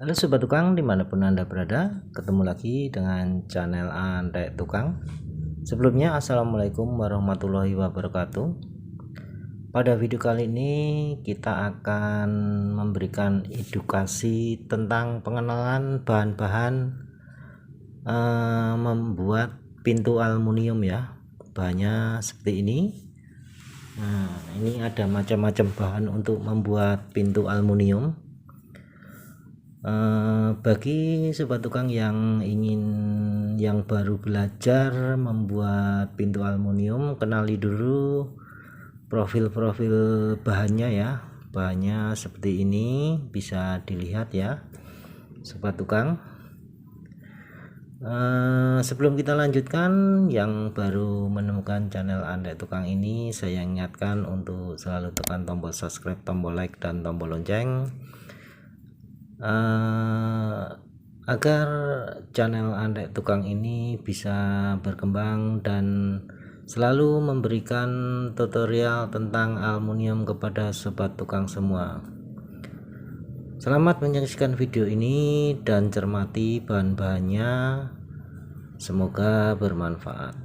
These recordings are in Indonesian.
Halo Sobat Tukang, dimanapun Anda berada, ketemu lagi dengan channel Andek Tukang. Sebelumnya, Assalamualaikum warahmatullahi wabarakatuh. Pada video kali ini kita akan memberikan edukasi tentang pengenalan bahan-bahan membuat pintu aluminium ya. Bahannya seperti ini. Nah, ini ada macam-macam bahan untuk membuat pintu aluminium. Bagi sobat tukang yang baru belajar membuat pintu aluminium, kenali dulu profil-profil bahannya ya. Bahannya seperti ini, bisa dilihat ya sobat tukang. Sebelum kita lanjutkan, yang baru menemukan channel Andek Tukang ini, saya ingatkan untuk selalu tekan tombol subscribe, tombol like, dan tombol lonceng agar channel Andek Tukang ini bisa berkembang dan selalu memberikan tutorial tentang aluminium kepada sobat tukang semua. Selamat menyaksikan video ini dan cermati bahan-bahannya, semoga bermanfaat.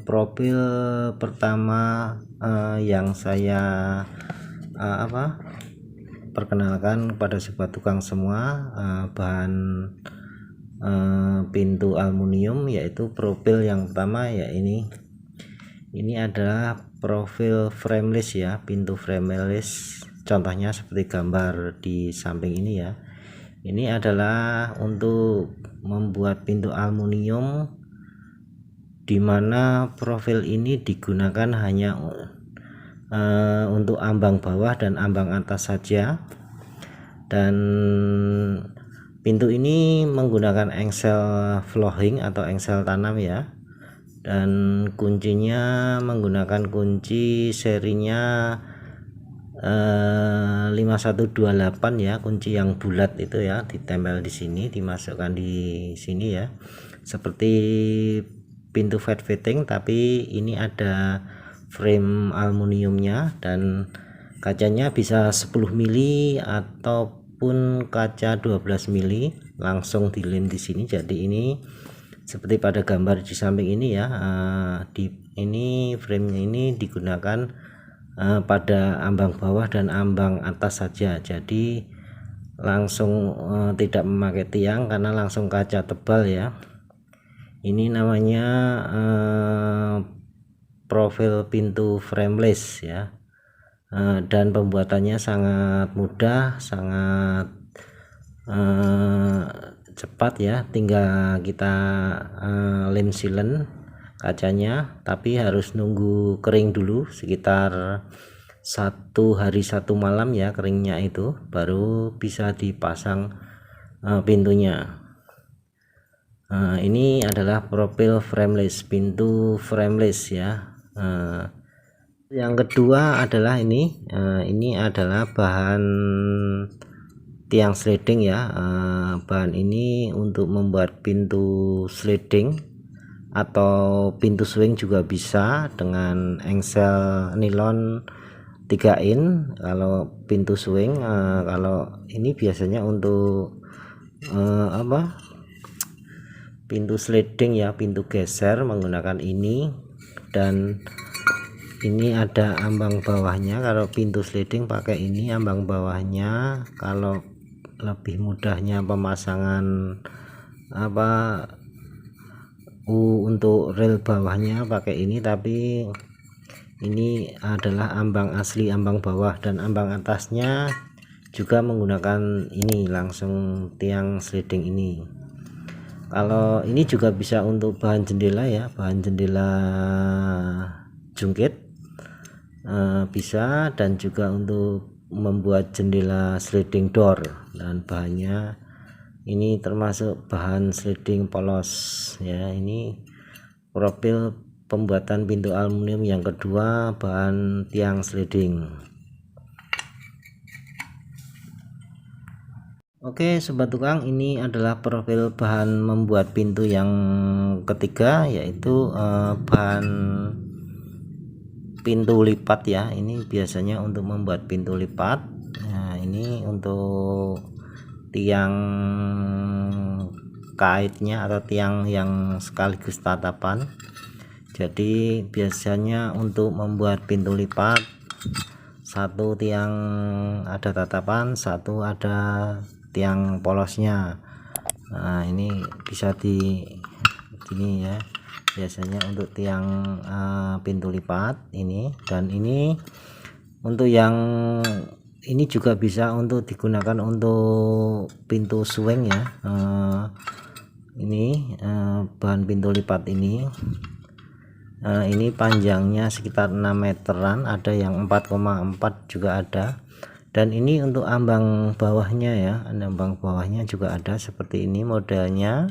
Profil pertama yang saya perkenalkan kepada sobat tukang semua, bahan pintu aluminium, yaitu profil yang pertama ya ini adalah profil frameless ya, pintu frameless. Contohnya seperti gambar di samping ini ya. Ini adalah untuk membuat pintu aluminium dimana profil ini digunakan hanya untuk ambang bawah dan ambang atas saja, dan pintu ini menggunakan engsel flooring atau engsel tanam ya, dan kuncinya menggunakan kunci serinya 5128 ya, kunci yang bulat itu ya, ditempel di sini, dimasukkan di sini ya, seperti pintu flat fitting, tapi ini ada frame aluminiumnya dan kacanya bisa 10 mili ataupun kaca 12 mili, langsung dilem di sini. Jadi ini seperti pada gambar di samping ini ya, di ini frame ini digunakan pada ambang bawah dan ambang atas saja, jadi langsung tidak memakai tiang karena langsung kaca tebal ya. Ini namanya profil pintu frameless ya, dan pembuatannya sangat mudah, sangat cepat ya. Tinggal kita lem silen kacanya, tapi harus nunggu kering dulu sekitar 1 hari 1 malam ya, keringnya itu baru bisa dipasang pintunya. Ini adalah profil frameless, pintu frameless ya. Yang kedua adalah ini adalah bahan tiang sliding ya. Bahan ini untuk membuat pintu sliding atau pintu swing juga bisa, dengan engsel nilon 3 in kalau pintu swing. Kalau ini biasanya untuk pintu sliding ya, pintu geser menggunakan ini, dan ini ada ambang bawahnya. Kalau pintu sliding pakai ini ambang bawahnya. Kalau lebih mudahnya pemasangan untuk rel bawahnya pakai ini, tapi ini adalah ambang asli, ambang bawah, dan ambang atasnya juga menggunakan ini, langsung tiang sliding ini. Kalau ini juga bisa untuk bahan jendela ya, bahan jendela jungkit bisa, dan juga untuk membuat jendela sliding door, dan bahannya ini termasuk bahan sliding polos ya. Ini profil pembuatan pintu aluminium yang kedua, bahan tiang sliding. Oke sobat tukang, ini adalah profil bahan membuat pintu yang ketiga, yaitu bahan pintu lipat ya. Ini biasanya untuk membuat pintu lipat. Nah ini untuk tiang kaitnya atau tiang yang sekaligus tatapan. Jadi biasanya untuk membuat pintu lipat, satu tiang ada tatapan, satu ada tiang polosnya. Nah ini bisa di gini ya, biasanya untuk tiang pintu lipat ini. Dan ini untuk yang ini juga bisa untuk digunakan untuk pintu swing ya. Ini bahan pintu lipat ini. Ini panjangnya sekitar 6 meteran, ada yang 4,4 juga ada. Dan ini untuk ambang bawahnya ya, ambang bawahnya juga ada seperti ini modelnya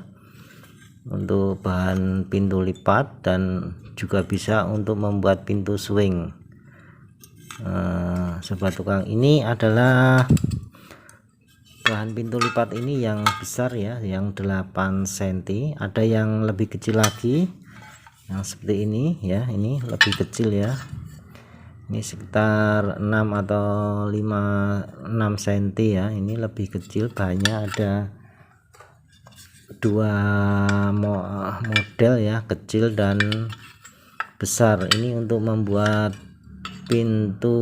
untuk bahan pintu lipat, dan juga bisa untuk membuat pintu swing. Sobat tukang, ini adalah bahan pintu lipat ini yang besar ya, yang 8 cm, ada yang lebih kecil lagi yang seperti ini ya. Ini lebih kecil ya, ini sekitar 6 atau 6 cm ya. Ini lebih kecil, bahannya ada dua model ya, kecil dan besar. Ini untuk membuat pintu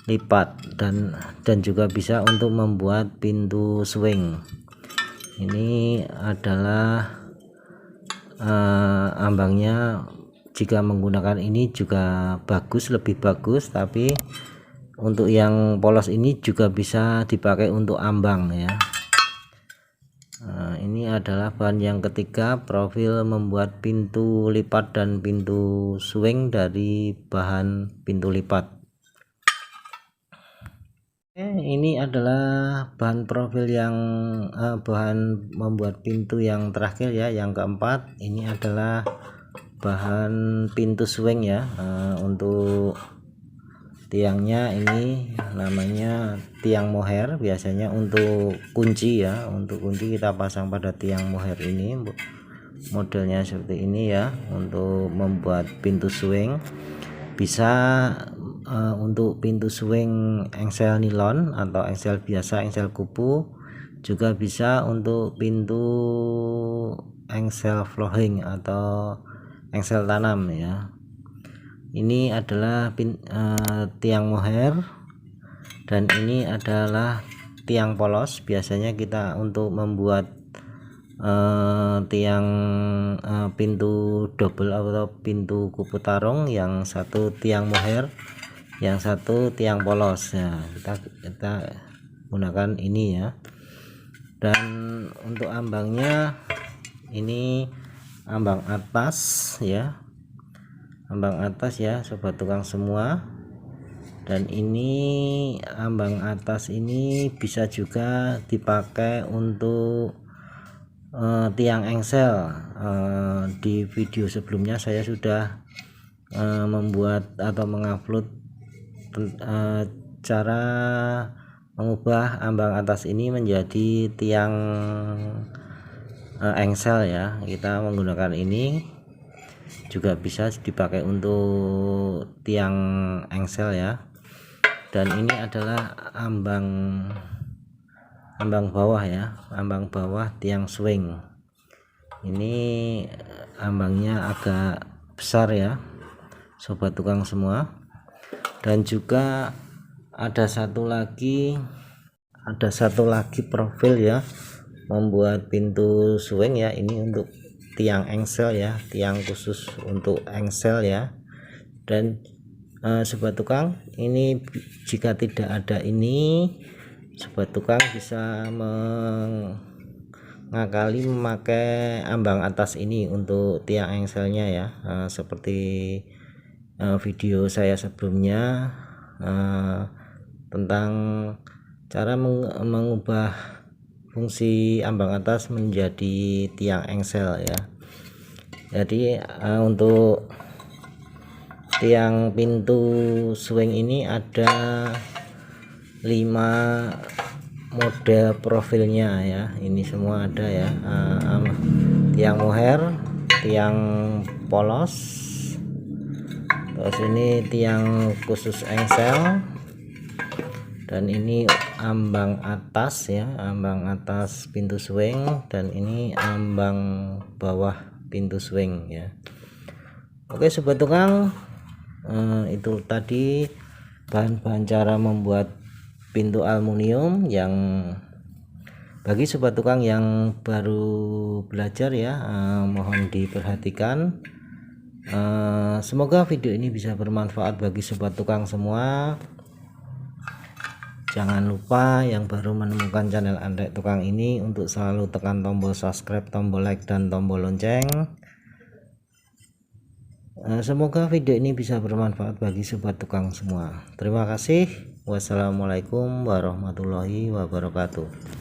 lipat dan juga bisa untuk membuat pintu swing. Ini adalah ambangnya. Jika menggunakan ini juga bagus, lebih bagus, tapi untuk yang polos ini juga bisa dipakai untuk ambang ya. Ini adalah bahan yang ketiga, profil membuat pintu lipat dan pintu swing dari bahan pintu lipat. Ini adalah bahan profil yang bahan membuat pintu yang terakhir ya, yang keempat. Ini adalah bahan pintu swing ya. Untuk tiangnya ini namanya tiang mohair, biasanya untuk kunci ya. Untuk kunci kita pasang pada tiang mohair ini, modelnya seperti ini ya. Untuk membuat pintu swing bisa untuk pintu swing engsel nilon atau engsel biasa, engsel kupu, juga bisa untuk pintu engsel flooring atau engsel tanam ya. Ini adalah tiang mohair, dan ini adalah tiang polos. Biasanya kita untuk membuat tiang pintu double atau pintu kupu tarung, yang satu tiang mohair, yang satu tiang polos ya. Kita gunakan ini ya. Dan untuk ambangnya ini ambang atas ya, ambang atas ya sobat tukang semua. Dan ini ambang atas ini bisa juga dipakai untuk tiang engsel. Di video sebelumnya saya sudah membuat atau mengupload cara mengubah ambang atas ini menjadi tiang engsel ya. Kita menggunakan ini juga bisa dipakai untuk tiang engsel ya. Dan ini adalah ambang bawah ya, ambang bawah tiang swing. Ini ambangnya agak besar ya sobat tukang semua. Dan juga ada satu lagi profil ya membuat pintu swing ya. Ini untuk tiang engsel ya, tiang khusus untuk engsel ya. Dan sobat tukang, ini jika tidak ada ini, sobat tukang bisa mengakali memakai ambang atas ini untuk tiang engselnya ya. Seperti video saya sebelumnya tentang cara mengubah fungsi ambang atas menjadi tiang engsel ya. Jadi untuk tiang pintu swing ini ada 5 model profilnya ya. Ini semua ada ya, tiang mohair, tiang polos, terus ini tiang khusus engsel, dan ini ambang atas ya, ambang atas pintu swing, dan ini ambang bawah pintu swing ya. Oke sobat tukang, itu tadi bahan-bahan cara membuat pintu aluminium yang bagi sobat tukang yang baru belajar ya, mohon diperhatikan. Semoga video ini bisa bermanfaat bagi sobat tukang semua. Jangan lupa yang baru menemukan channel Andrek Tukang ini untuk selalu tekan tombol subscribe, tombol like, dan tombol lonceng. Semoga video ini bisa bermanfaat bagi sobat tukang semua. Terima kasih. Wassalamualaikum warahmatullahi wabarakatuh.